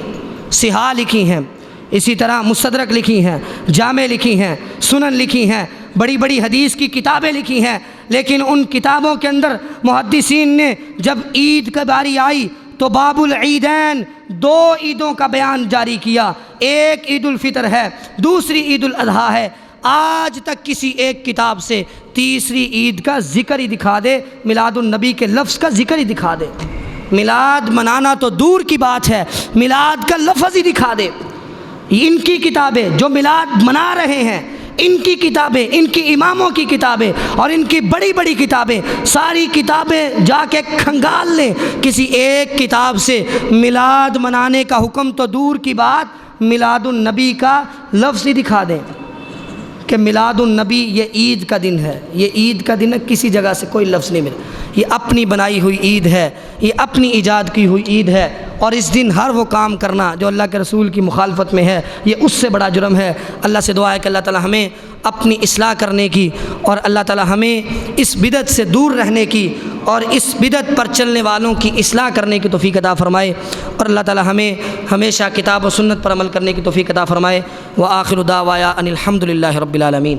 Speaker 1: صحاح لکھی ہیں، اسی طرح مستدرک لکھی ہیں، جامع لکھی ہیں، سنن لکھی ہیں، بڑی بڑی حدیث کی کتابیں لکھی ہیں، لیکن ان کتابوں کے اندر محدثین نے جب عید کی باری آئی تو باب العیدین، دو عیدوں کا بیان جاری کیا، ایک عید الفطر ہے، دوسری عید الاضحیٰ ہے۔ آج تک کسی ایک کتاب سے تیسری عید کا ذکر ہی دکھا دے، میلاد النبی کے لفظ کا ذکر ہی دکھا دے۔ میلاد منانا تو دور کی بات ہے، میلاد کا لفظ ہی دکھا دے۔ ان کی کتابیں جو میلاد منا رہے ہیں، ان کی کتابیں، ان کی اماموں کی کتابیں اور ان کی بڑی بڑی کتابیں، ساری کتابیں جا کے کھنگال لیں، کسی ایک کتاب سے میلاد منانے کا حکم تو دور کی بات، میلاد النبی کا لفظ ہی دکھا دیں کہ میلاد النبی یہ عید کا دن ہے، یہ عید کا دن ہے، کسی جگہ سے کوئی لفظ نہیں ملا۔ یہ اپنی بنائی ہوئی عید ہے، یہ اپنی ایجاد کی ہوئی عید ہے، اور اس دن ہر وہ کام کرنا جو اللہ کے رسول کی مخالفت میں ہے یہ اس سے بڑا جرم ہے۔ اللہ سے دعا ہے کہ اللہ تعالی ہمیں اپنی اصلاح کرنے کی اور اللہ تعالی ہمیں اس بدعت سے دور رہنے کی اور اس بدعت پر چلنے والوں کی اصلاح کرنے کی توفیق عطا فرمائے، اور اللہ تعالی ہمیں ہمیشہ کتاب و سنت پر عمل کرنے کی توفیق عطا فرمائے۔ وآخر دعوانا ان الحمد للہ رب العالمین۔